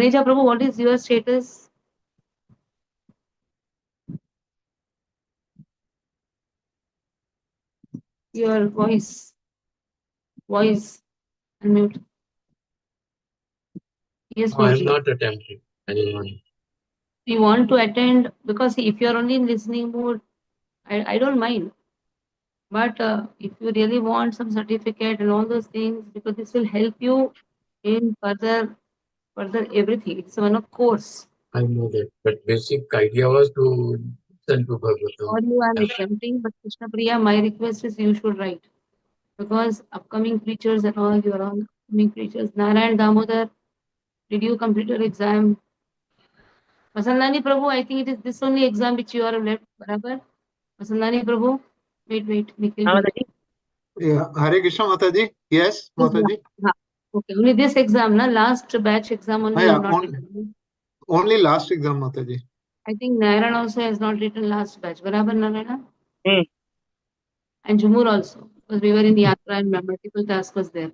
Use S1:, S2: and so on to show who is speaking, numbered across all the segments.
S1: Taneja Prabhu, what is your status? Your voice. Unmute. Yes,
S2: No, I have
S1: Prabhuji.
S2: not attempted anyone.
S1: You want to attend, because if you're only in listening mode, I don't mind. But if you really want some certificate and all those things, because this will help you in further everything. It's one of course.
S2: I know that, but basic idea was to listen to
S1: For
S2: Bhagavatam.
S1: you, I'm exempting, but Krishna Priya, my request is you should write. Because upcoming preachers and all, you're all upcoming preachers. Narayan Damodar, did you complete your exam? Vasandani Prabhu, I think it is this only exam which you are left, barabar? Vasandani Prabhu, wait, Nikhil.
S3: Yeah, Hare Krishna Mataji. Yes, Mataji.
S1: Okay, only this exam, na? Last batch exam only you have not written.
S3: Only last exam, Mataji.
S1: I think Narayan also has not written last batch. Barabar, Narayana?
S4: Hmm.
S1: And Jumur also, because we were in Yatra and multiple tasks was there.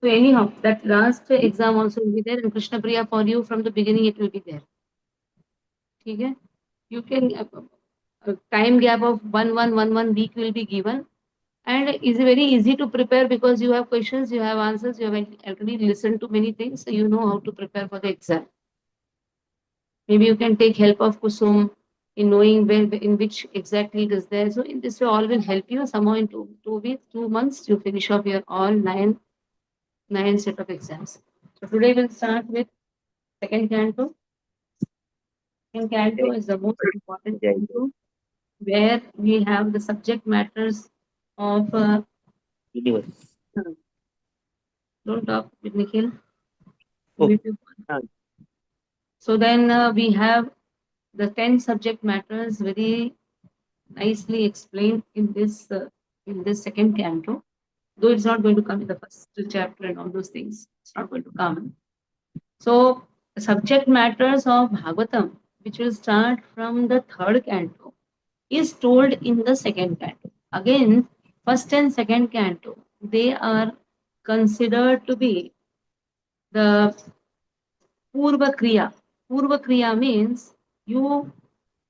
S1: So anyhow, that last exam also will be there, and Krishna Priya for you from the beginning it will be there. Okay? You can a time gap of one week will be given, and it's very easy to prepare because you have questions, you have answers, you have already listened to many things, so you know how to prepare for the exam. Maybe you can take help of Kusum in knowing where, in which exactly it is there. So in this way, all will help you. Somehow in 2 weeks, 2 months, you finish off your all nine set of exams. So today we'll start with second canto. Second canto is the most important canto, where we have the subject matters of. Don't talk with Nikhil.
S4: Oh.
S1: So then we have the 10 subject matters very nicely explained in this second canto, though it's not going to come in the first chapter and all those things. It's not going to come. So the subject matters of Bhagavatam, which will start from the third canto, is told in the second canto. Again, first and second canto, they are considered to be the Purva Kriya. Purva Kriya means you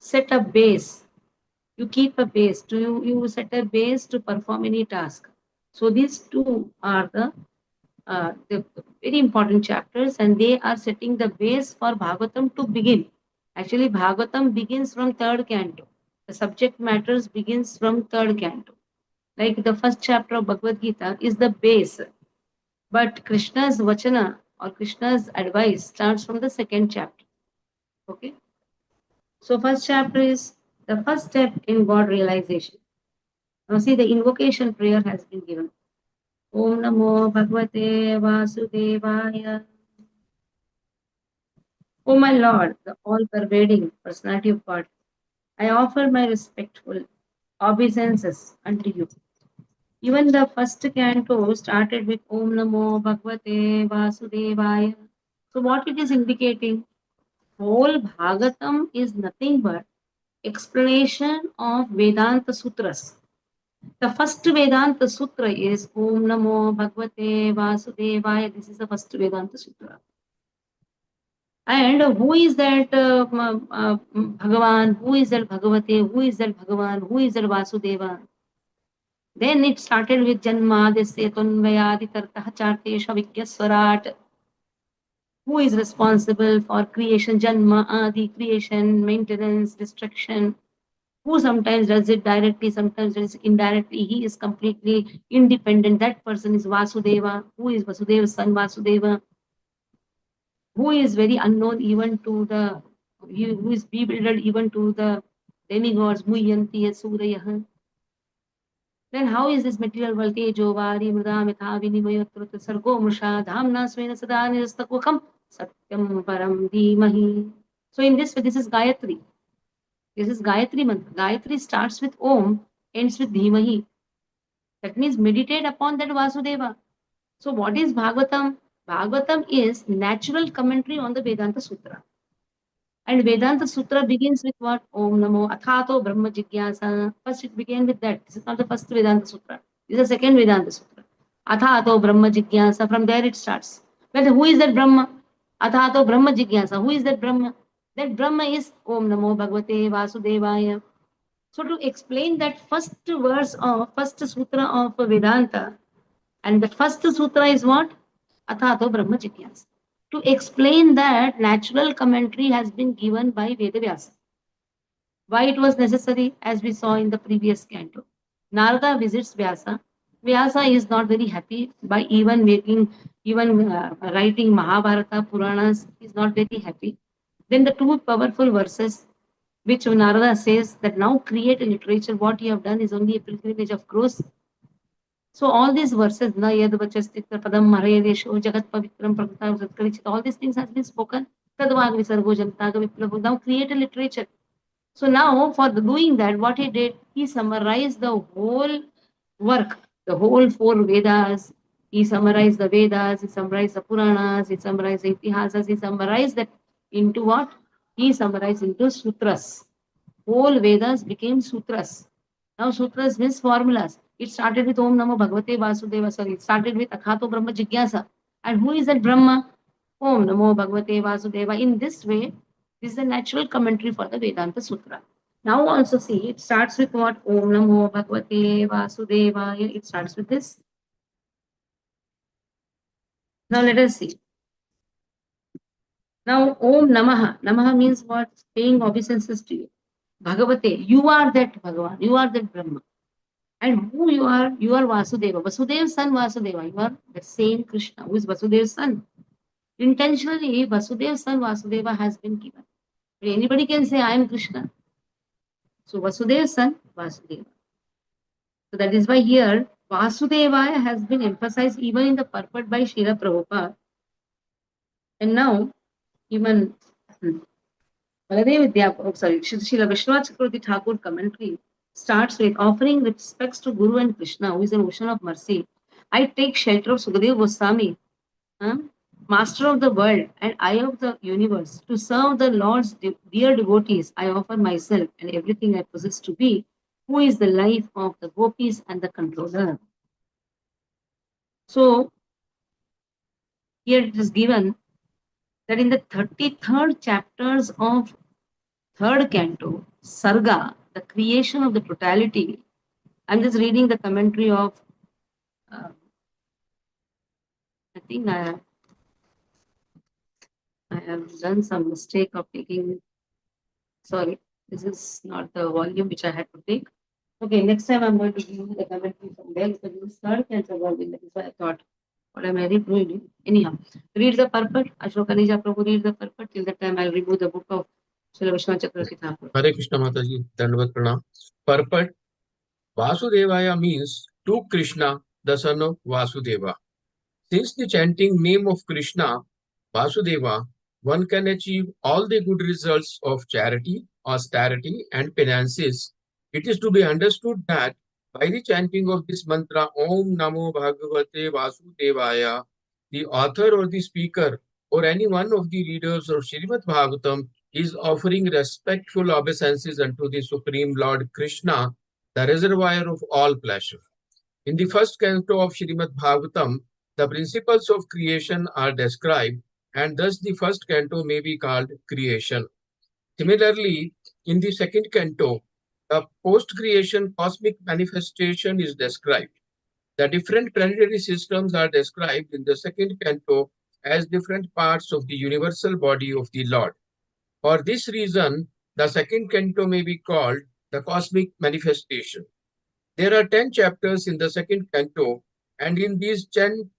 S1: set a base, you keep a base, you set a base to perform any task. So these two are the very important chapters, and they are setting the base for Bhagavatam to begin. Actually, Bhagavatam begins from third canto. The subject matters begins from third canto. Like the first chapter of Bhagavad Gita is the base, but Krishna's Vachana or Krishna's advice starts from the second chapter. Okay. So first chapter is the first step in God realization. Now see, the invocation prayer has been given. Om Namo Bhagavate Vasudevaya. O my Lord, the all-pervading personality of God, I offer my respectful obeisances unto you. Even the first canto started with Om Namo Bhagavate Vasudevaya. So what it is indicating? Whole Bhagavatam is nothing but explanation of Vedanta Sutras. The first Vedanta Sutra is Om Namo Bhagavate Vasudevaya. This is the first Vedanta Sutra. And who is that Bhagavan? Who is that Bhagavate? Who is that Bhagavan? Who is that Vasudeva? Then it started with Janma, Desya Tanvayadi Tartah Chartesha Vikyaswarat. Who is responsible for creation, Janma, Adi, creation, maintenance, destruction? Who sometimes does it directly, sometimes does it indirectly. He is completely independent. That person is Vasudeva. Who is Vasudeva's son, Vasudeva? Who is very unknown even to the, who is bewildered even to the demigods, Muyanti, Surayah. Then how is this material world? Tejo, Vari, Mrida, Mitha, Vinimaya, Trut, Sargo, Musha, Dhamna, Svena, Sada, Nirastakukam, Satyam, Param, Dhimahi. So in this way, this is Gayatri. This is Gayatri mantra. Gayatri starts with Om, ends with Dhimahi. That means meditate upon that Vasudeva. So what is Bhagavatam? Bhagavatam is natural commentary on the Vedanta Sutra. And Vedanta Sutra begins with what? Om Namo Athato Brahma Jigyasa. First it began with that. This is not the first Vedanta Sutra. This is the second Vedanta Sutra. Athato Brahma Jigyasa. From there it starts. But who is that Brahma? Athato Brahma Jigyasa. Who is that Brahma? That Brahma is Om Namo Bhagavate Vasudevaya. So to explain that first verse of first sutra of Vedanta, and the first sutra is what? Athato Brahma Jigyasa. To explain that, natural commentary has been given by Vedavyasa. Why it was necessary, as we saw in the previous canto. Narada visits Vyasa. Vyasa is not very happy by even writing Mahabharata, Puranas. He is not very happy. Then the two powerful verses, which Narada says that now create a literature. What you have done is only a pilgrimage of crows. So all these verses, na yad vachastitra padam marayadesho jagat pavitram prakta satkarichit, all these things has been spoken. Tadvag visargo jantaga viplavu. Now create a literature. So now, for doing that, what he did, he summarized the whole work, the whole four Vedas. He summarized the Vedas, he summarized the Puranas, he summarized the Itihasas, he summarized that into what? He summarized into sutras. Whole Vedas became sutras. Now sutras means formulas. It started with Om Namo Bhagavate Vasudeva. Sorry, it started with Akhato Brahma Jigyasa. And who is that Brahma? Om Namo Bhagavate Vasudeva. In this way, this is a natural commentary for the Vedanta Sutra. Now also see, it starts with what? Om Namo Bhagavate Vasudeva. It starts with this. Now let us see. Now Om Namaha. Namaha means what? Paying obeisances to you. Bhagavate, you are that Bhagavan, you are that Brahma. And who you are? You are Vasudeva. Vasudev's son Vasudeva. You are the same Krishna who is Vasudev's son. Intentionally, Vasudev's son Vasudeva has been given. Anybody can say, I am Krishna. So Vasudev's son Vasudeva. So that is why here Vasudevaya has been emphasized even in the purport by Srila Prabhupada. And now even Baladev Srila Vishwanath Chakravarti Thakur commentary starts with offering respects to Guru and Krishna, who is an ocean of mercy. I take shelter of Sukadeva Goswami, master of the world and eye of the universe. To serve the Lord's dear devotees, I offer myself and everything I possess to be, who is the life of the gopis and the controller. So, here it is given that in the 33rd chapters of third canto, Sarga, the creation of the totality. I'm just reading the commentary of, I think I have done some mistake of taking, sorry, this is not the volume which I had to take. Okay, next time I'm going to give you the commentary from there because this is third canto volume. That is why I thought, what am I reading? Anyhow, read the purport. Ashoka Nija Prabhu, read the purport. Till that time, I'll remove the book of Srila Vishwanath Chakravarti Thakur.
S2: Hare Krishna Mataji, Dandavat Pranam. Purport: Vasudevaya means to Krishna, the son of Vasudeva. Since the chanting name of Krishna, Vasudeva, one can achieve all the good results of charity, austerity, and penances. It is to be understood that by the chanting of this mantra, Om Namo Bhagavate Vasudevaya, the author or the speaker or any one of the readers of Srimad Bhagavatam is offering respectful obeisances unto the Supreme Lord Krishna, the reservoir of all pleasure. In the first canto of Srimad Bhagavatam, the principles of creation are described, and thus the first canto may be called creation. Similarly, in the second canto, the post-creation cosmic manifestation is described. The different planetary systems are described in the second canto as different parts of the universal body of the Lord. For this reason, the second canto may be called the cosmic manifestation. There are 10 chapters in the second canto, and in these 10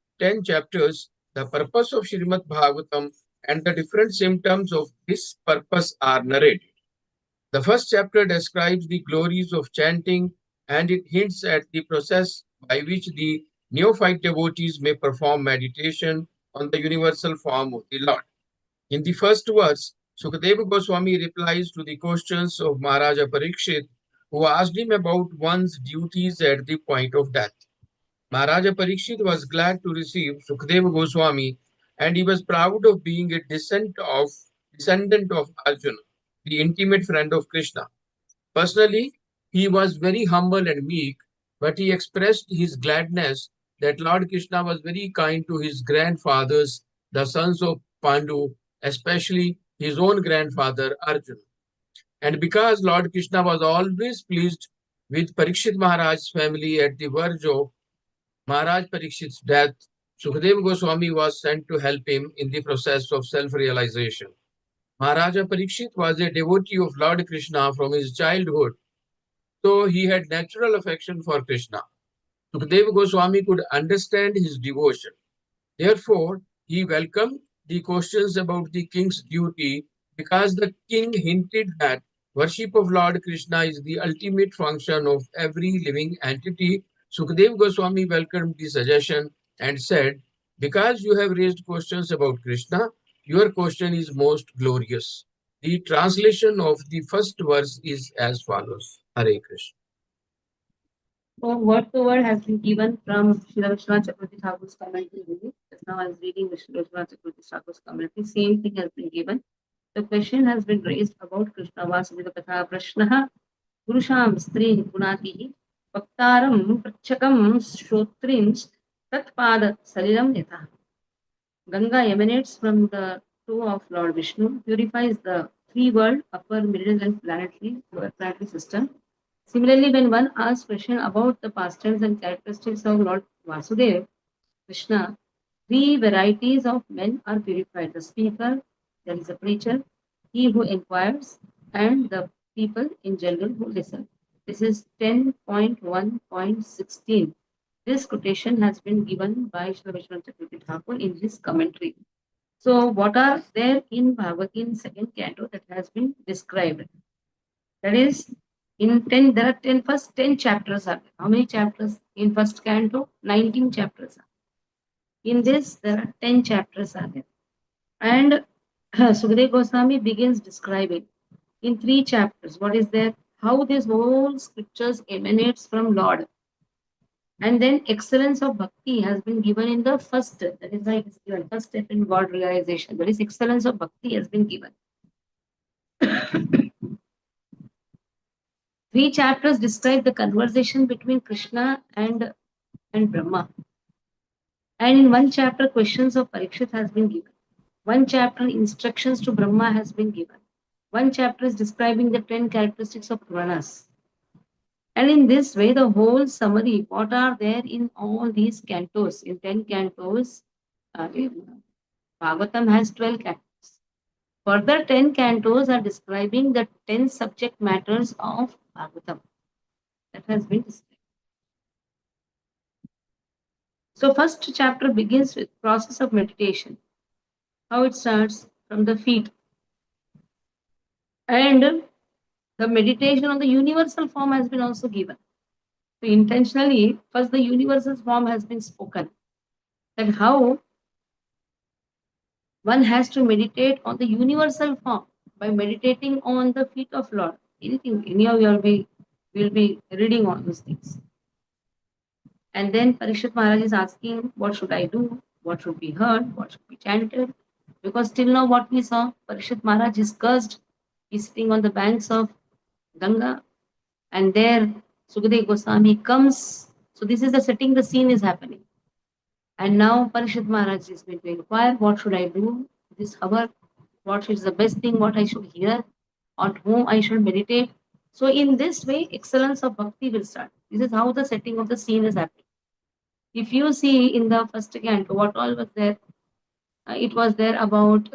S2: chapters, the purpose of Srimad Bhagavatam and the different symptoms of this purpose are narrated. The first chapter describes the glories of chanting, and it hints at the process by which the neophyte devotees may perform meditation on the universal form of the Lord. In the first verse, Sukadeva Goswami replies to the questions of Maharaja Parikshit, who asked him about one's duties at the point of death. Maharaja Parikshit was glad to receive Sukadeva Goswami, and he was proud of being a descendant of Arjuna, the intimate friend of Krishna. Personally, he was very humble and meek, but he expressed his gladness that Lord Krishna was very kind to his grandfathers, the sons of Pandu, especially his own grandfather Arjun. And because Lord Krishna was always pleased with Parikshit Maharaj's family at the verge of Maharaj Parikshit's death, Sukadeva Goswami was sent to help him in the process of self-realization. Maharaja Parikshit was a devotee of Lord Krishna from his childhood, so he had natural affection for Krishna. Sukadeva Goswami could understand his devotion. Therefore, he welcomed the questions about the king's duty because the king hinted that worship of Lord Krishna is the ultimate function of every living entity. Sukadev Goswami welcomed the suggestion and said, because you have raised questions about Krishna, your question is most glorious. The translation of the first verse is as follows. Hare Krishna.
S1: So word to word has been given from Srila Vishwanath Chakravarti Thakur's commentary. Just now I was reading Srila Vishwanath Chakravarti Thakur's commentary. Same thing has been given. The question has been raised about Krishna Vasudeva Katha Prashnaha Purusham Stri Gunatihi Bhaktaram Prachakam Shrotrims Tatpada Saliram Yatha. Ganga emanates from the toe of Lord Vishnu, purifies the three world, upper, middle, and planetary system. Similarly, when one asks question about the pastimes and characteristics of Lord Vasudeva, Krishna, three varieties of men are purified. The speaker, there is a preacher, he who inquires, and the people in general who listen. This is 10.1.16. This quotation has been given by Sri Vishwanath Chakravarti Thakur in his commentary. So, what are there in Bhagavad in second canto that has been described? That is, in 10, there are 10, first 10 chapters are there. How many chapters? In first canto, 19 chapters are. In this, there are 10 chapters are there. And Sukadeva Goswami begins describing in 3 chapters what is there, how this whole scriptures emanates from Lord. And then excellence of bhakti has been given in the first, that is why it is given, first step in God realization. That is excellence of bhakti has been given. 3 chapters describe the conversation between Krishna and Brahma. And in 1 chapter, questions of Parikshit has been given. 1 chapter, instructions to Brahma has been given. 1 chapter is describing the 10 characteristics of Puranas. And in this way, the whole summary, what are there in all these cantos, in 10 cantos, Bhagavatam has 12 cantos. Further 10 cantos are describing the 10 subject matters of Bhagavatam. That has been described. So first chapter begins with process of meditation. How it starts from the feet. And the meditation on the universal form has been also given. So intentionally, first the universal form has been spoken. That how one has to meditate on the universal form by meditating on the feet of Lord. Anything, any of you will be reading on those things. And then Parikshit Maharaj is asking, what should I do? What should be heard? What should be chanted? Because till now what we saw, Parikshit Maharaj is cursed. He's sitting on the banks of Ganga. And there Sukadeva Goswami comes. So this is the setting, the scene is happening. And now Parikshit Maharaj is going to inquire, what should I do this hour? What is the best thing, what I should hear? On whom I should meditate? So in this way, excellence of bhakti will start. This is how the setting of the scene is happening. If you see in the first canto, what all was there? It was there about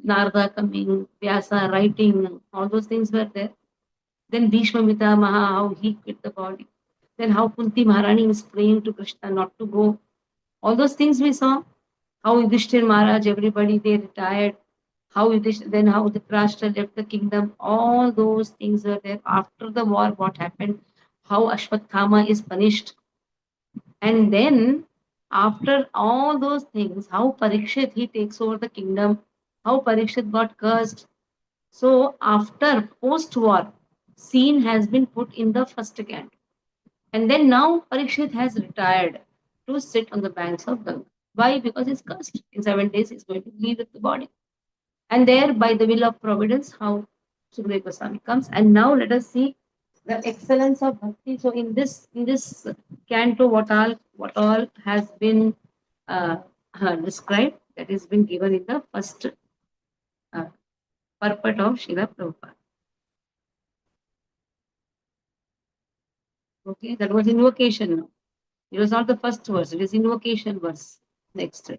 S1: Narada coming, Vyasa writing, all those things were there. Then Bhishma Pitamaha, how he quit the body. Then how Kunti Maharani is praying to Krishna not to go. All those things we saw. How Yudhishthir Maharaj, everybody they retired. Then how the Dhritarashtra left the kingdom. All those things were there. After the war, what happened? How Ashwatthama is punished. And then after all those things, how Parikshit he takes over the kingdom, how Parikshit got cursed. So after post-war, scene has been put in the first canto. And then now Parikshit has retired to sit on the banks of Ganga. Why? Because he's cursed. In 7 days, he's going to leave with the body. And there, by the will of providence, how Sukadeva Goswami comes. And now let us see the excellence of bhakti. So in this canto, what all has been described. That has been given in the first uh, purport of Srila Prabhupada. Okay, that was invocation now. It was not the first verse, it is invocation verse. Next.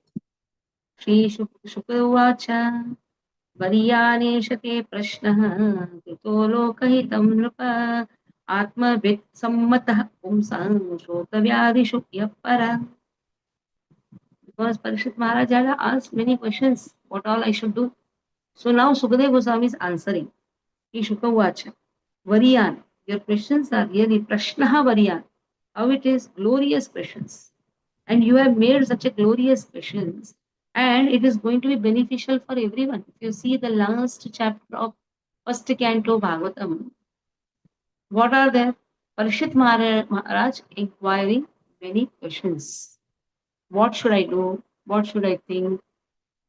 S1: Shri Shukavacha Variyaneshate Prashnaha Tito Lokahitam Nrupa Atmavid Sammatah Pumsang Shotavyadishu Yapara. Because Parikshit Maharaj had asked many questions, what all I should do. So now Sukadeva Goswami is answering. Shri Shukavacha Variyan, your questions are really Prashnaha Variyan. How it is glorious questions. And you have made such a glorious questions, and it is going to be beneficial for everyone. If you see the last chapter of first canto Bhagavatam, what are there? Parishit Maharaj inquiring many questions. What should I do? What should I think?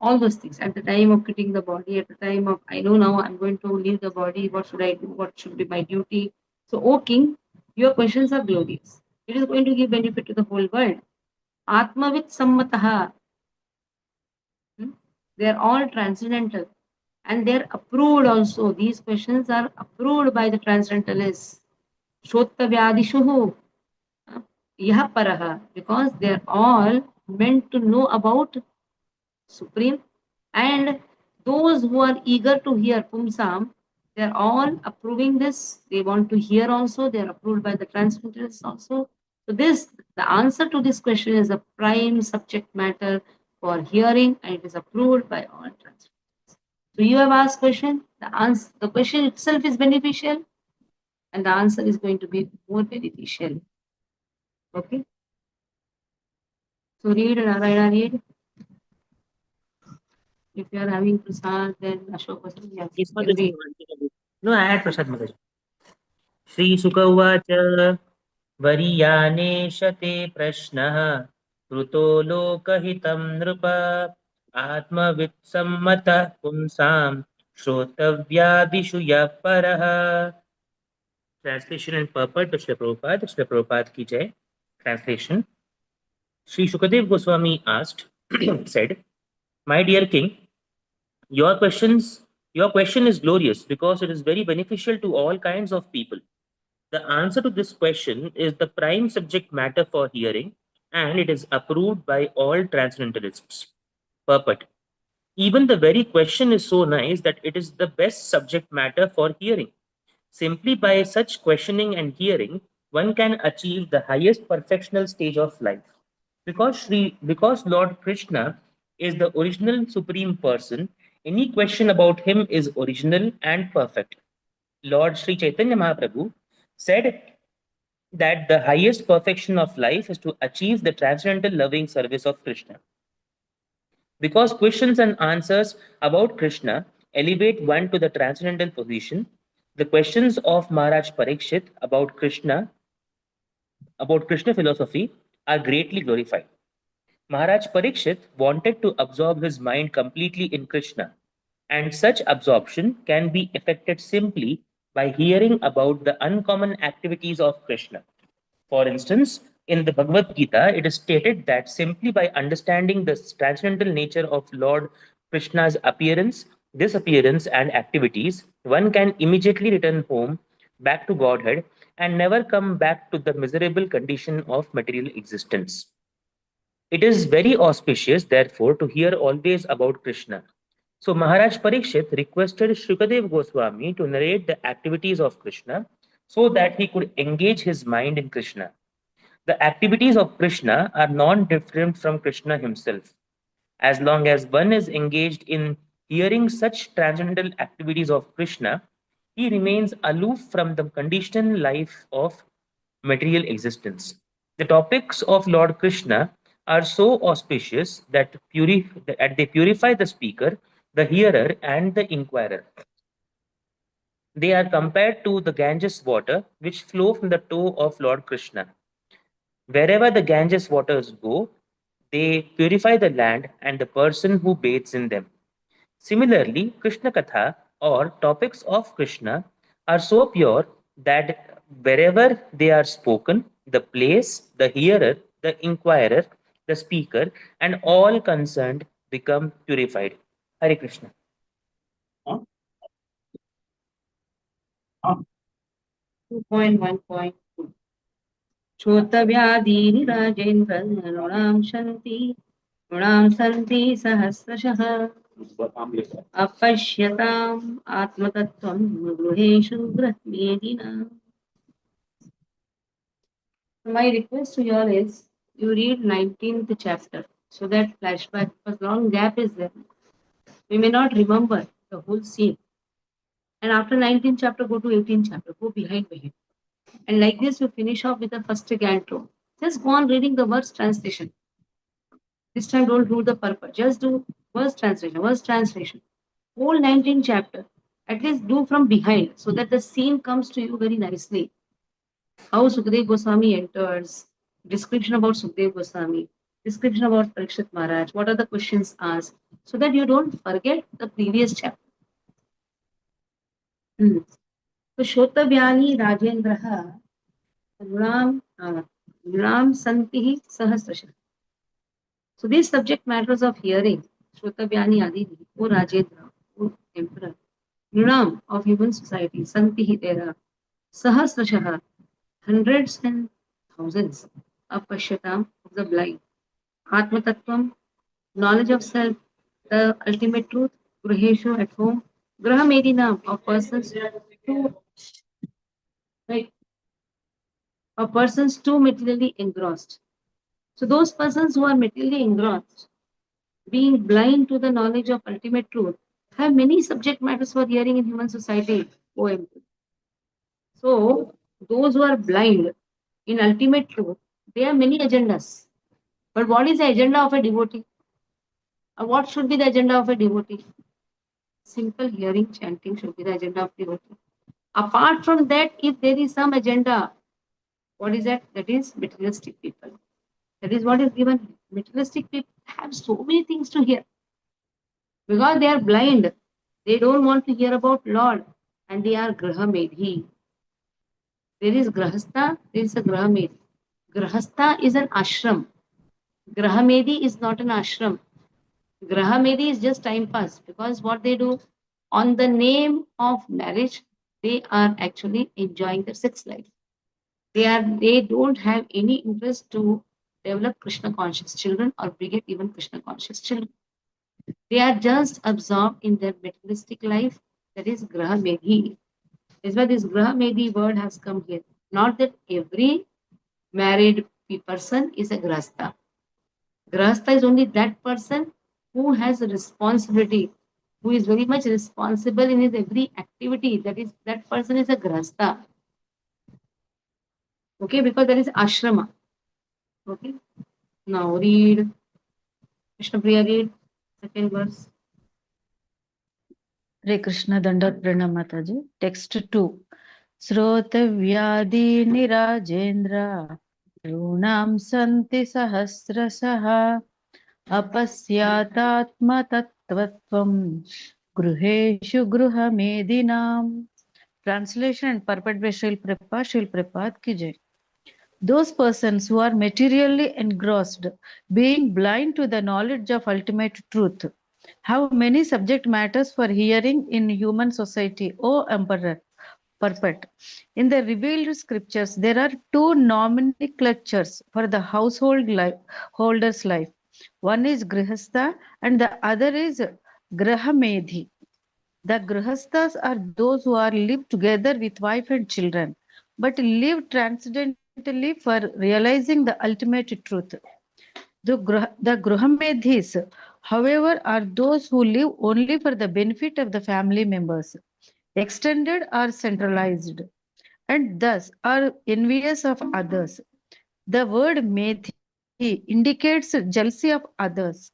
S1: All those things. At the time of quitting the body, at the time of I know now I'm going to leave the body, what should I do? What should be my duty? So, O King, your questions are glorious. It is going to give benefit to the whole world. Atmavit Sammataha. They are all transcendental and they are approved also. These questions are approved by the transcendentalists. Shottavyadishuhu. Yaha paraha. Because they are all meant to know about Supreme. And those who are eager to hear Pumsam, they are all approving this. They want to hear also. They are approved by the transcendentalists also. So the answer to this question is a prime subject matter for hearing, and it is approved by all transcendentalists. So you have asked question. The question itself is beneficial, and the answer is going to be more beneficial. Okay. So read Narayana, read. If you are having prasad, then Ashok was yes,
S4: Yes,
S1: you can read.
S4: No, I had Prasad Mataji. श्रीशुक उवाच वरीयानेश ते प्रश्नः कृतो लोकहितं नृप आत्मवित्सम्मतः पुंसां श्रोतव्यादिषु यः परः. Translation and purport by Srila Prabhupada. Srila Prabhupada ki jai. Translation. Sri Shukadev Goswami asked, said, "My dear king, your question is glorious because it is very beneficial to all kinds of people. The answer to this question is the prime subject matter for hearing, and it is approved by all transcendentalists." Purport. Even the very question is so nice that it is the best subject matter for hearing. Simply by such questioning and hearing, one can achieve the highest perfectional stage of life. Because Lord Krishna is the original supreme person, any question about him is original and perfect. Lord Sri Chaitanya Mahaprabhu said that the highest perfection of life is to achieve the transcendental loving service of Krishna. Because questions and answers about Krishna elevate one to the transcendental position, the questions of Maharaj Parikshit about Krishna philosophy are greatly glorified. Maharaj Parikshit wanted to absorb his mind completely in Krishna, and such absorption can be effected simply by hearing about the uncommon activities of Krishna. For instance, in the Bhagavad Gita, it is stated that simply by understanding the transcendental nature of Lord Krishna's appearance, disappearance, and activities, one can immediately return home back to Godhead and never come back to the miserable condition of material existence. It is very auspicious, therefore, to hear always about Krishna. So Maharaj Parikshit requested Shukadev Goswami to narrate the activities of Krishna so that he could engage his mind in Krishna. The activities of Krishna are non-different from Krishna himself. As long as one is engaged in hearing such transcendental activities of Krishna, he remains aloof from the conditioned life of material existence. The topics of Lord Krishna are so auspicious that they purify the speaker, the hearer, and the inquirer. They are compared to the Ganges water which flow from the toe of Lord Krishna. Wherever the Ganges waters go, they purify the land and the person who bathes in them. Similarly, Krishna Katha or topics of Krishna are so pure that wherever they are spoken, the place, the hearer, the inquirer, the speaker, and all concerned become purified. Hare Krishna.
S1: 2.1.2 श्रोतव्याधीनि Rajendra नृणां सन्ति सहस्रशः अपश्यताम् आत्मतत्त्वं गृहेषु गृह्णेदिना. My request to you all is you read 19th chapter so that flashback, because long gap is there. We may not remember the whole scene. And after 19th chapter, go to 18th chapter, go behind. And like this, you finish off with the first canto. Just go on reading the verse translation. This time, don't do the purpose. Just do verse translation, verse translation. Whole 19th chapter. At least do from behind so that the scene comes to you very nicely. How Sukdev Goswami enters, description about Sukdev Goswami, description about Parikshit Maharaj, what are the questions asked, so that you don't forget the previous chapter. So Shotavyani Rajendraha Nram Santihi Sahasrasha. So these subject matters of hearing, Shotavyani Aditi, O Rajendra, O Emperor, Nram of human society, Santihi Tera, Sahasrasha, hundreds and thousands, Apashyatam of the blind, Atma Tattvam, knowledge of self, the ultimate truth, Griheshu at home, Graha Medinam of persons too, right, of persons too materially engrossed. So those persons who are materially engrossed, being blind to the knowledge of ultimate truth, have many subject matters for hearing in human society. OMT. So those who are blind in ultimate truth, they have many agendas. But what is the agenda of a devotee? Or what should be the agenda of a devotee? Simple hearing, chanting should be the agenda of devotee. Apart from that, if there is some agenda, what is that? That is materialistic people. That is what is given. Materialistic people have so many things to hear. Because they are blind, they don't want to hear about Lord, and they are Grahamedhi. There is Grahastha, there is a Grahamedhi. Grahastha is an ashram. Grahamedhi is not an ashram. Grahamedhi is just time pass, because what they do on the name of marriage, they are actually enjoying their sex life. They don't have any interest to develop Krishna conscious children or beget even Krishna conscious children. They are just absorbed in their materialistic life, that is Graha Medhi. That's why this Graha Medhi word has come here. Not that every married person is a Grahastha. Grahastha is only that person who has a responsibility, who is very much responsible in his every activity. That person is a Grahastha. Okay, because that is ashrama. Okay. Now read Krishna Priya, read second verse.
S5: Hare Krishna Dandat Pranam Mataji. Text 2. Srotavyadi Rajendra Runam Santi Sahasrasaha Apasyatatma Tattvatvam Gruheshu Gruha Medinam. Translation and purport by Srila Prabhupada ki jai. Those persons who are materially engrossed, being blind to the knowledge of ultimate truth, have many subject matters for hearing in human society. O Emperor, purport. In the revealed scriptures, there are two nomenclatures for the household life, holder's life. One is Grihastha and the other is Grahamedhi. The Grihasthas are those who are live together with wife and children, but live transcendently for realizing the ultimate truth. The Gruhamedhis, however, are those who live only for the benefit of the family members, extended or centralized, and thus are envious of others. The word Medhi indicates jealousy of others.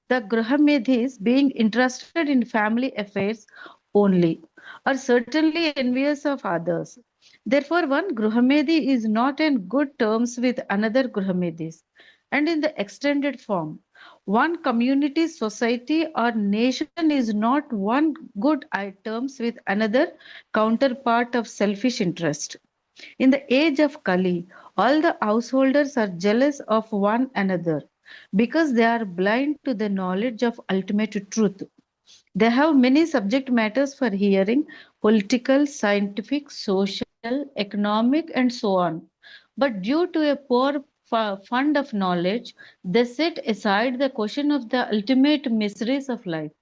S5: The Gruhamedhis, being interested in family affairs only, are certainly envious of others. Therefore, one Gruhamedhi is not in good terms with another Gruhamedhis. And in the extended form, one community, society, or nation is not one good terms with another counterpart of selfish interest. In the age of Kali, all the householders are jealous of one another. because they are blind to the knowledge of ultimate truth. They have many subject matters for hearing: political, scientific, social, economic, and so on. But due to a poor fund of knowledge, they set aside the question of the ultimate miseries of life,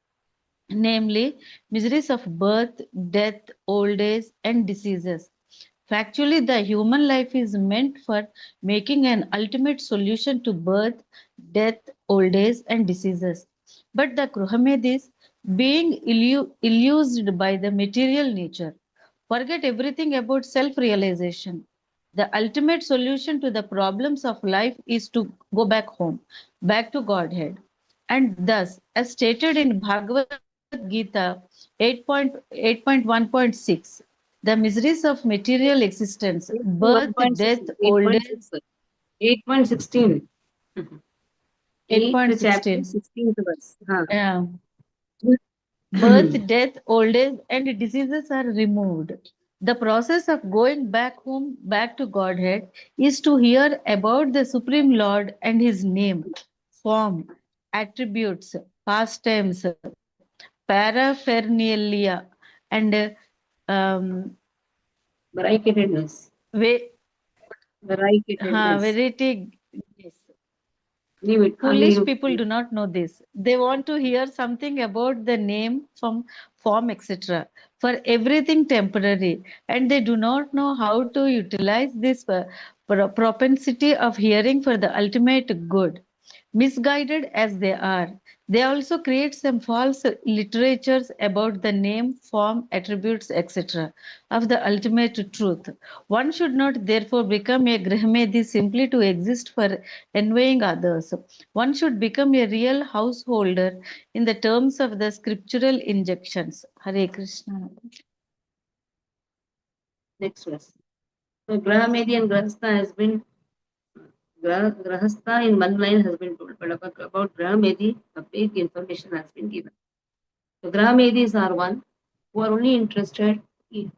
S5: namely miseries of birth, death, old age, and diseases. Factually, the human life is meant for making an ultimate solution to birth, death, old age, and diseases. But the Gruhamedis, being illused by the material nature, forget everything about self realization. The ultimate solution to the problems of life is to go back home, back to Godhead. And thus, as stated in Bhagavad Gita 8.1.6, the miseries of material existence, birth, death,
S1: 1.6,
S5: old age,
S1: 8.6, 8.16. 8th chapter,
S5: 8.16.
S1: 16th verse.
S5: Yeah. Birth, death, old age, and diseases are removed. The process of going back home, back to Godhead, is to hear about the Supreme Lord and His name, form, attributes, pastimes, paraphernalia, and
S1: Variegatedness.
S5: ve-
S1: Variegatedness.
S5: variety. Yes.
S1: Leave it.
S5: Foolish people do not know this. They want to hear something about the name, from form, etc. For everything temporary, and they do not know how to utilize this propensity of hearing for the ultimate good. Misguided as they are, they also create some false literatures about the name, form, attributes, etc. of the ultimate truth. One should not therefore become a Grahmedi simply to exist for envying others. One should become a real householder in the terms of the scriptural injections. Hare Krishna.
S1: Next verse. So Grahamedi and Grahastha has been Grahastha in one line has been told, but about Grahamedi, a big information has been given. The Grahamedis are one who are only interested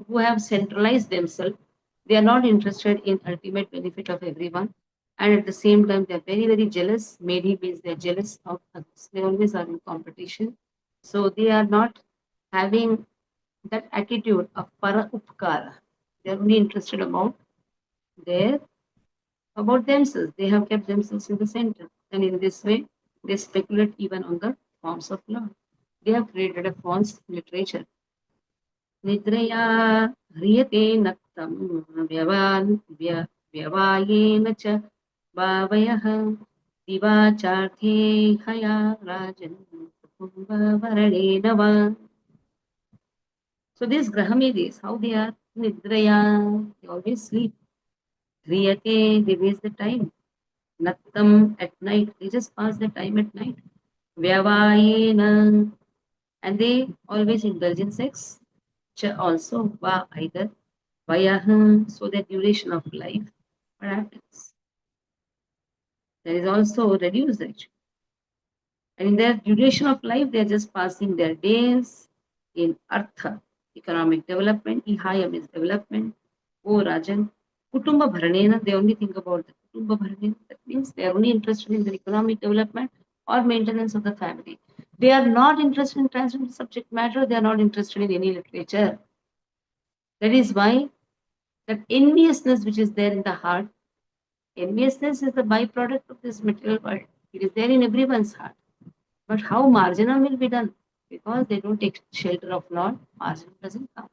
S1: who have centralized themselves. They are not interested in ultimate benefit of everyone, and at the same time they are very very jealous. Medi means they are jealous of others. They always are in competition, so they are not having that attitude of para upkara. They are only interested their about themselves. They have kept themselves in the center, and in this way they speculate even on the forms of love. They have created a false literature. निद्रया ह्रियते नक्तं व्यवायेन च भावयः दिवाचार्थे हया राजन् कुम्भवर्णेन वा. So these Grahamedis, how they are? Nidraya, they always sleep. Hriyate, they waste the time. Nattam, at night, they just pass the time at night. Vyavayena, and they always indulge in sex. Cha also, va either. Vayah, so the duration of life. What happens? There is also reduced actually. And in their duration of life, they are just passing their days in artha, economic development. Ihayam is development. Oh Rajan, Kutumba Bharanena, they only think about the Kutumba Bharanena. That means they are only interested in the economic development or maintenance of the family. They are not interested in transcendental subject matter. They are not interested in any literature. That is why that enviousness which is there in the heart, enviousness is the byproduct of this material world. It is there in everyone's heart. But how marginal will be done? Because they don't take shelter of Lord, marginal doesn't come.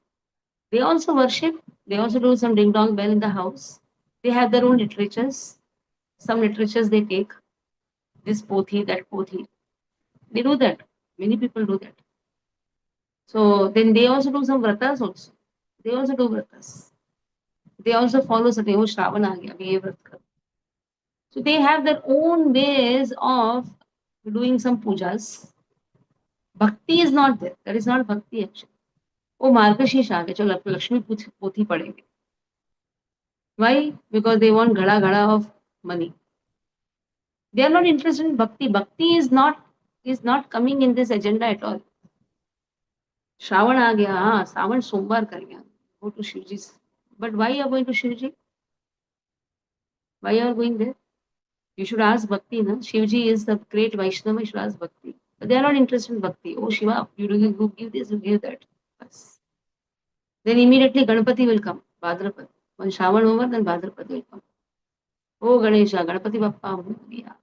S1: They also worship, they also do some ding dong bell in the house. They have their own literatures. Some literatures they take, this pothi, that pothi. They do that. Many people do that. So then they also do some vratas also. They also do vratas. They also follow certain, oh, Shravan aa gaya, abhi ye vrat kar. So they have their own ways of doing some pujas. Bhakti is not there. That is not bhakti actually. Oh, Margashish aa gaya, chalo Lakshmi pothi padenge. Why? Because they want gada of money. They are not interested in bhakti. Bhakti is not coming in this agenda at all. Shravan aa gaya, हाँ, सावन सोमवार कर गया. Go to Shivji's. But why you are going to Shivji? Why you are going there? You should ask Bhakti, na? Shivji is the great Vaishnava, you should ask Bhakti. But they are not interested in Bhakti. Oh Shiva, you give this, you give that. Bas. Then immediately Ganapati will come, Bhadrapad. When Shravan over, then Bhadrapad will come. Oh Ganesha, Ganapati Bappa.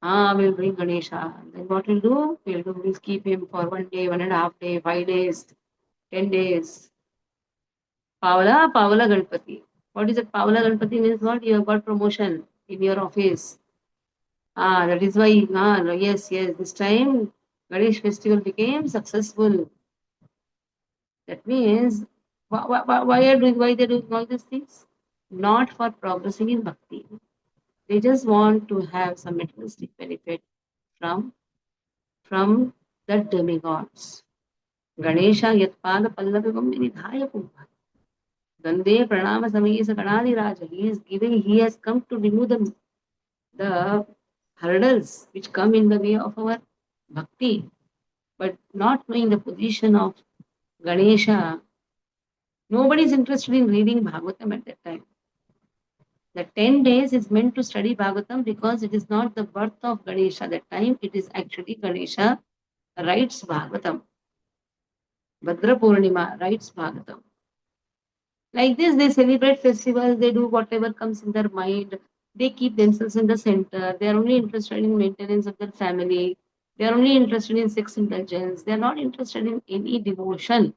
S1: Ah, we'll bring Ganesha. Then what we'll do? We'll keep him for 1 day, 1.5 days, 5 days, 10 days. Pavala Ganpati. What is it? Pavala Ganpati means what? You have got promotion in your office. That is why, yes, this time Ganesh festival became successful. That means, why they doing all these things? Not for progressing in bhakti. They just want to have some materialistic benefit from the demigods. Ganesha Yatpada Pallavam Nidhaya Pumbha. Gande Pranama Samayesa Ganadi Raja. He has come to remove the hurdles which come in the way of our bhakti. But not knowing the position of Ganesha, nobody is interested in reading Bhagavatam at that time. The 10 days is meant to study Bhagavatam because it is not the birth of Ganesha that time, it is actually Ganesha writes Bhagavatam. Bhadra Purnima writes Bhagavatam. Like this, they celebrate festivals, they do whatever comes in their mind, they keep themselves in the center, they are only interested in maintenance of their family, they are only interested in sex indulgence, they are not interested in any devotion.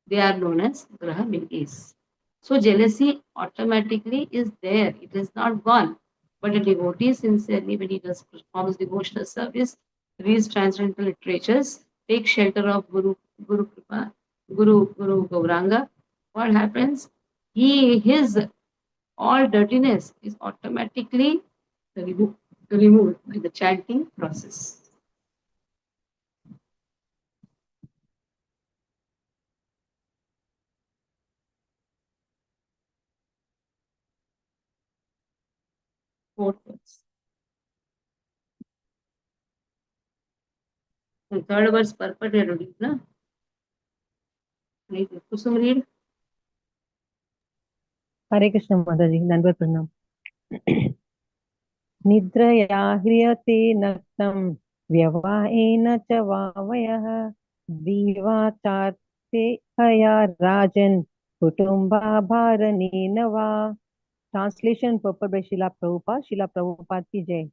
S1: They are known as Graha Milkis. So jealousy automatically is there, it is not gone. But a devotee sincerely, when he does performs devotional service, reads transcendental literatures, takes shelter of Guru Kripa, Guru Gauranga, what happens? His all dirtiness is automatically removed by the chanting process. Fourth verse. The third verse purport you read, na? Right. Kusum read.
S6: हरे कृष्ण माता जी दंडवत प्रणाम निद्रया ह्रियते नक्तं व्यवाएन च वावयः दीवाचार्ते हया राजन् कुटुम्बाभारणेन वा Translation purport by Srila Prabhupada. Srila Prabhupada ki jai.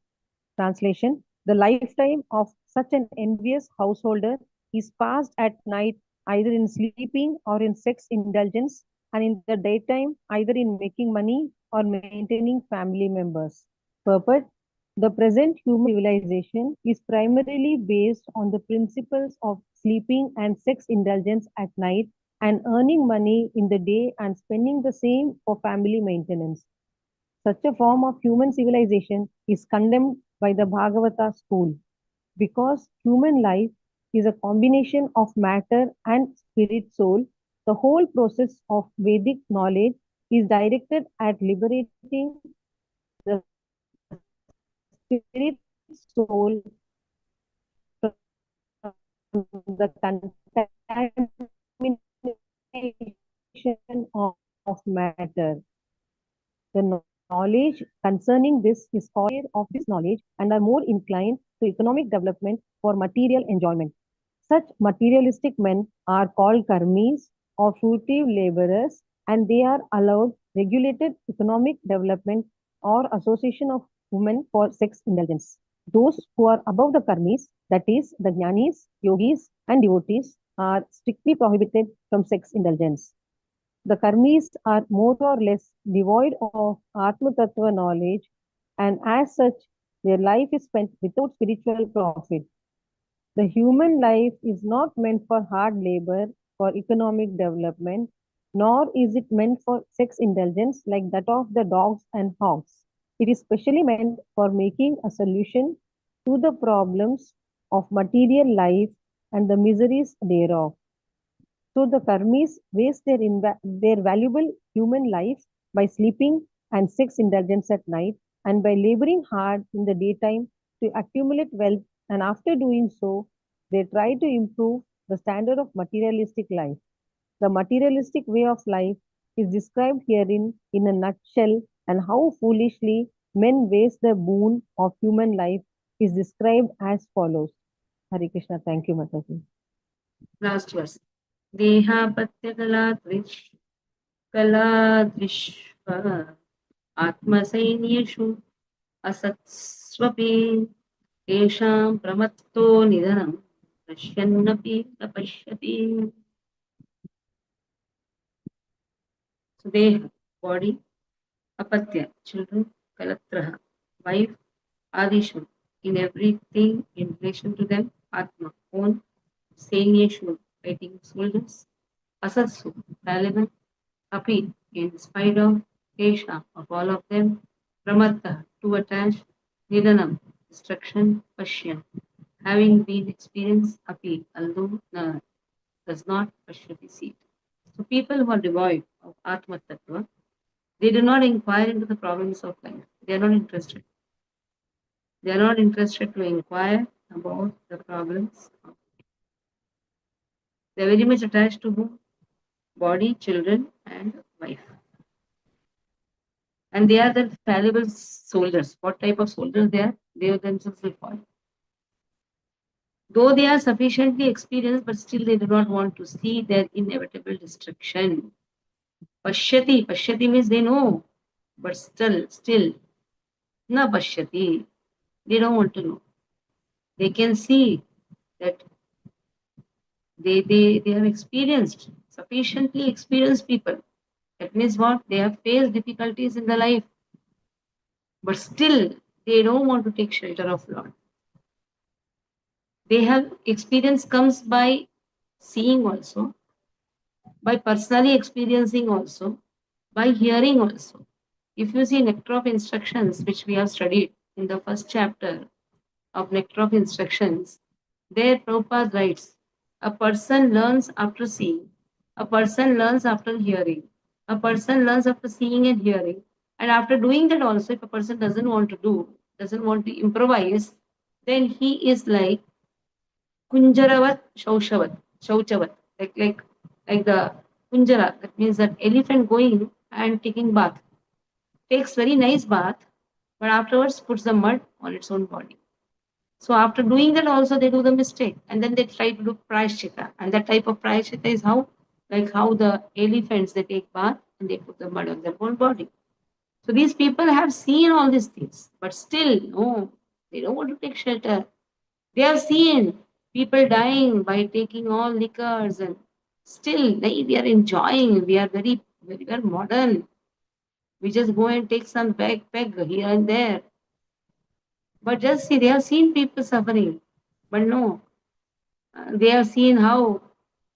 S6: Translation: the lifetime of such an envious householder is passed at night either in sleeping or in sex indulgence, and in the daytime either in making money or maintaining family members. Purport: the present human civilization is primarily based on the principles of sleeping and sex indulgence at night and earning money in the day and spending the same for family maintenance. Such a form of human civilization is condemned by the Bhagavata school because human life is a combination of matter and spirit soul. The whole process of Vedic knowledge is directed at liberating the spirit soul from the contamination of matter. The knowledge concerning this is called of this knowledge and are more inclined to economic development for material enjoyment. Such materialistic men are called karmis or fruitive laborers, and they are allowed regulated economic development or association of women for sex indulgence. Those who are above the karmis, that is, the jnanis, yogis, and devotees, are strictly prohibited from sex indulgence. The karmis are more or less devoid of Atma Tattva knowledge, and as such, their life is spent without spiritual profit. The human life is not meant for hard labor, for economic development, nor is it meant for sex indulgence like that of the dogs and hogs. It is specially meant for making a solution to the problems of material life and the miseries thereof. So the karmis waste their valuable human life by sleeping and sex indulgence at night and by laboring hard in the daytime to accumulate wealth, and after doing so, they try to improve the standard of materialistic life. The materialistic way of life is described herein in a nutshell, and how foolishly men waste the boon of human life is described as follows. Hare Krishna. Thank you, Mataji.
S1: Last verse. Dehapathya kaladrishva atmasainyeshu asatस्वपि तेषां प्रमत्तो निधनं पश्यन्नपि न पश्यति. So deha, body, apatya, children, kalatraha, wife, adishu, in everything in relation to them, atma, own, sanyeshu, fighting soldiers, asatsu, fallible, api, in spite of, kesha, of all of them, pramatta, to attach, nidanam, destruction, pashyan, having been experienced, api, although does not pashyati see. So people who are devoid of atma tattva, they do not inquire into the problems of life. They are not interested. They are not interested to inquire about the problems. They are very much attached to who? Body, children, and wife. And they are the fallible soldiers. What type of soldiers they are? They themselves will fall. Though they are sufficiently experienced, but still they do not want to see their inevitable destruction. Pashyati. Pashyati means they know, but still, na pashyati. They don't want to know. They can see that they have experienced, sufficiently experienced people. That means what? They have faced difficulties in the life, but still they don't want to take shelter of Lord. They have experience comes by seeing also, by personally experiencing also, by hearing also. If you see Nectar of Instructions, which we have studied in the first chapter of Nectar of Instructions, there Prabhupada writes, a person learns after seeing, a person learns after hearing, a person learns after seeing and hearing, and after doing that also, if a person doesn't want to do, doesn't want to improvise, then he is like Kunjaravat Shauchavat, like the Kunjara, that means that elephant going and taking bath, takes very nice bath, but afterwards puts the mud on its own body. So after doing that also they do the mistake and then they try to do prayashchita. And that type of prayashchita is how? Like how the elephants they take bath and they put the mud on their whole body. So these people have seen all these things, but still no, they don't want to take shelter. They have seen people dying by taking all liquors and still we are enjoying. We are very modern. We just go and take some peg here and there. But just see, they have seen people suffering. But no, they have seen how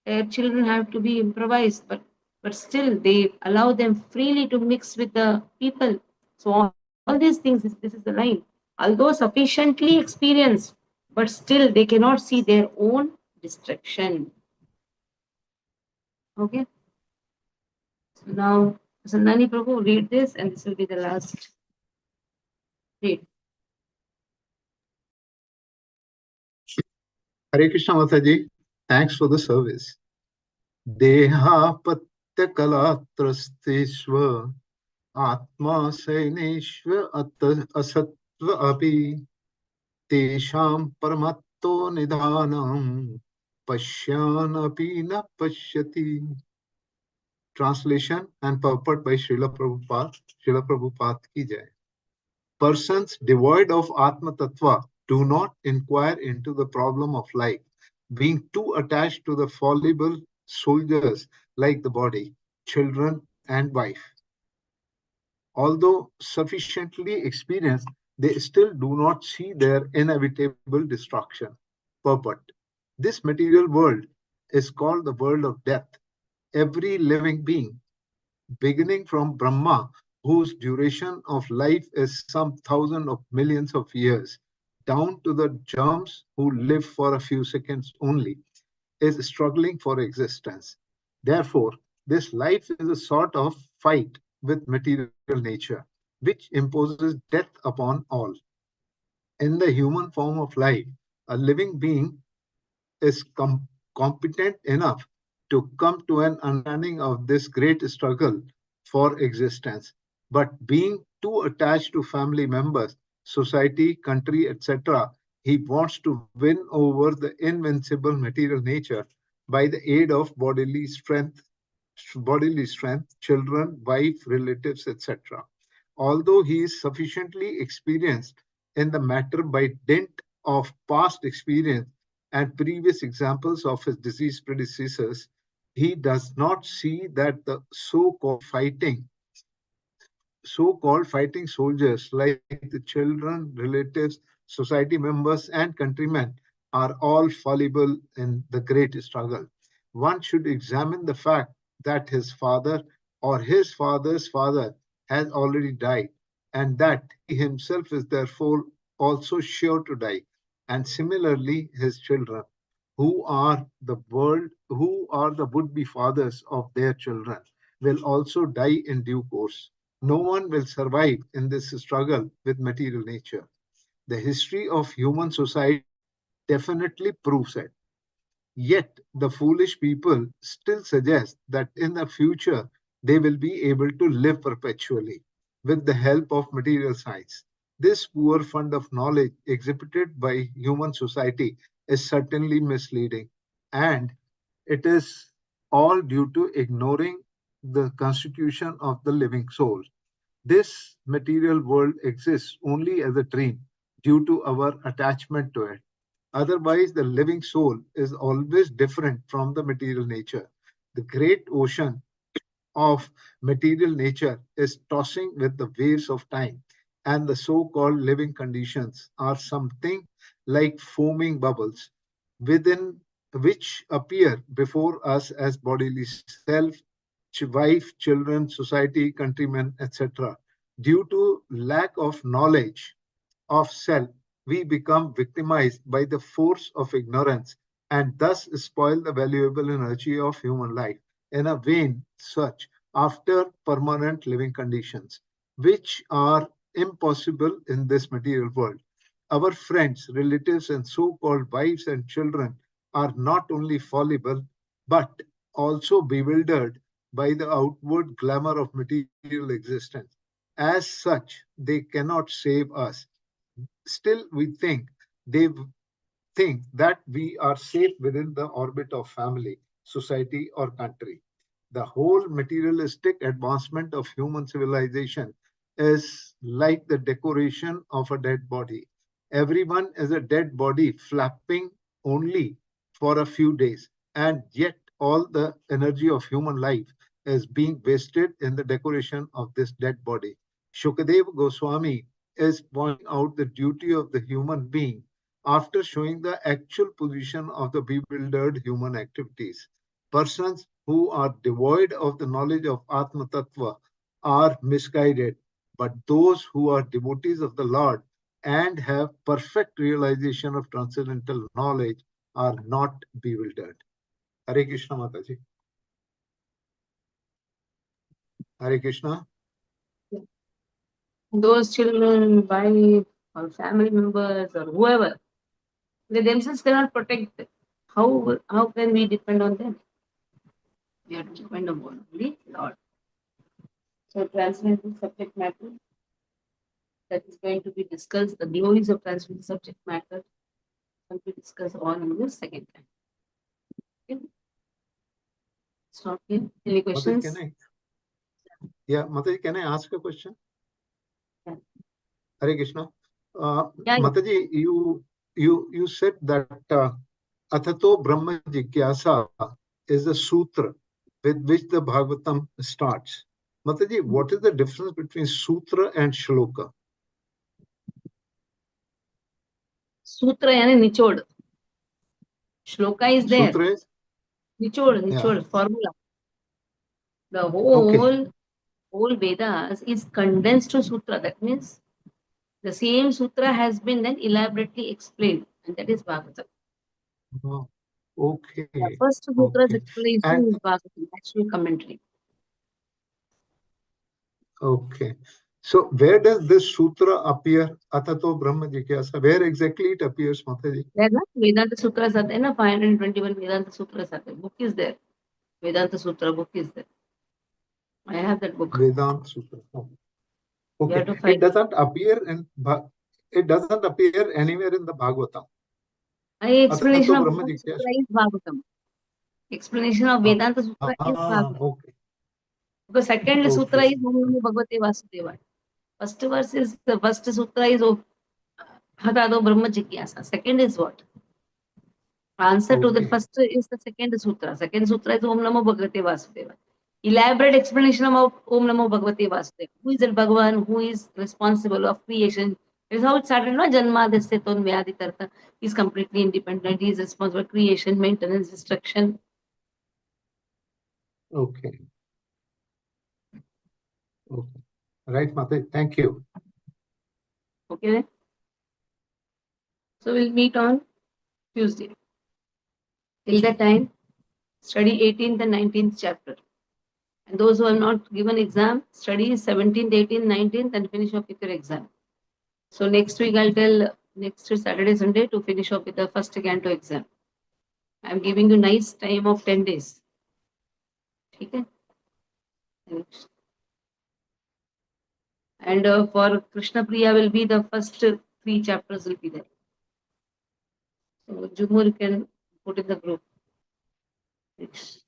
S1: their children have to be improvised, but still they allow them freely to mix with the people. So all these things, this is the line. Although sufficiently experienced, but still they cannot see their own destruction. Okay. So now, Sandani Prabhu, read this, and this will be the last read.
S3: Hare Krishna Mataji, thanks for the service. Deha patyakalatrasteshva atma saineshva asatva api tesham paramatto nidhanam pashyan api na pashyati. Translation and purport by Srila Prabhupada. Srila Prabhupada ki jai. Persons devoid of Atma Tattva do not inquire into the problem of life, being too attached to the fallible soldiers like the body, children, and wife. Although sufficiently experienced, they still do not see their inevitable destruction. Purport. This material world is called the world of death. Every living being, beginning from Brahma, whose duration of life is some thousand of millions of years, down to the germs who live for a few seconds only, is struggling for existence. Therefore, this life is a sort of fight with material nature, which imposes death upon all. In the human form of life, a living being is competent enough to come to an understanding of this great struggle for existence. But being too attached to family members, society, country, etc., he wants to win over the invincible material nature by the aid of bodily strength, children, wife, relatives, etc. Although he is sufficiently experienced in the matter by dint of past experience and previous examples of his deceased predecessors, he does not see that the so-called fighting soldiers like the children, relatives, society members, and countrymen are all fallible in the great struggle. One should examine the fact that his father or his father's father has already died, and that he himself is therefore also sure to die, and similarly his children, who are the would-be fathers of their children, will also die in due course. No one will survive in this struggle with material nature. The history of human society definitely proves it. Yet the foolish people still suggest that in the future they will be able to live perpetually with the help of material science. This poor fund of knowledge exhibited by human society is certainly misleading, and it is all due to ignoring the constitution of the living soul. This material world exists only as a dream due to our attachment to it. Otherwise, the living soul is always different from the material nature. The great ocean of material nature is tossing with the waves of time, and the so called living conditions are something like foaming bubbles within which appear before us as bodily self, wife, children, society, countrymen, etc. Due to lack of knowledge of self, we become victimized by the force of ignorance and thus spoil the valuable energy of human life in a vain search after permanent living conditions, which are impossible in this material world. Our friends, relatives, and so called wives and children are not only fallible but also bewildered by the outward glamour of material existence. As such, they cannot save us. Still, we they think that we are safe within the orbit of family, society, or country. The whole materialistic advancement of human civilization is like the decoration of a dead body. Everyone is a dead body flapping only for a few days, and yet all the energy of human life is being wasted in the decoration of this dead body. Shukadeva Goswami is pointing out the duty of the human being after showing the actual position of the bewildered human activities. Persons who are devoid of the knowledge of Atma Tattva are misguided, but those who are devotees of the Lord and have perfect realization of transcendental knowledge are not bewildered. Hare Krishna Mataji. Hare Krishna.
S1: Those children, wife, or family members, or whoever, they themselves cannot protect them. How can we depend on them? We have to depend on only Lord. So transcendental subject matter that is going to be discussed, the glories of transcendental subject matter, and we discuss all in the second time. Okay? Stop here. Any
S3: Mataji,
S1: questions?
S3: Mataji, can I ask a question?
S1: Yeah.
S3: Hare Krishna.
S1: Yeah.
S3: Mataji, you said that Athato Brahma Jigyasa is the sutra with which the Bhagavatam starts. Mataji, what is the difference between sutra and shloka?
S1: Sutra yani nichod. Shloka is there.
S3: Sutra is?
S1: Nichod, formula. The whole Vedas is condensed to sutra. That means the same sutra has been then elaborately explained, and that is Bhagavatam.
S3: Oh, okay.
S1: The first sutra's explanation
S3: And
S1: is Bhagavatam, actual commentary.
S3: okay. So where does this sutra appear? Atato Brahma Jigyasa. Where exactly it appears, Mataji?
S1: There are Vedanta Sutras are there, 521 Vedanta Sutras are there. Book is there. Vedanta Sutra book is there. I have that book.
S3: Vedanta Sutra. Oh.
S1: You have
S3: Okay.
S1: to find.
S3: It doesn't appear anywhere in the Bhagavatam.
S1: Explanation of
S3: Brahma
S1: Vedanta
S3: Jigyasa.
S1: Sutra is Bhagavatam. Explanation of Vedanta Sutra is Bhagavatam.
S3: Okay.
S1: The second sutra
S3: Okay.
S1: is Om Namo Bhagavate Vasudevaya. First verse is the first sutra is Hatado Brahma Jigyasa. Second is what? Answer to the
S3: Okay.
S1: first is the second sutra. Second sutra is Om Namo Bhagavate Vasudevaya. Elaborate explanation about Om Namo Bhagavate Vasudevaya. Who is the Bhagavan? Who is responsible of creation? This is how it started. No, Janma Dasyaton Vyadi Karta. He is completely independent. He is responsible for creation, maintenance, destruction.
S3: Okay. Okay. Right, Mate. Thank you.
S1: Okay. So we'll meet on Tuesday. Till that time, study 18th and 19th chapter. And those who have not given exam, study 17th, 18th, 19th, and finish off with your exam. So next week I'll tell next Saturday, Sunday to finish off with the first canto exam. I'm giving you nice time of 10 days. Okay? And for Krishna Priya will be the first 3 chapters will be there. So Jumur can put in the group. Next.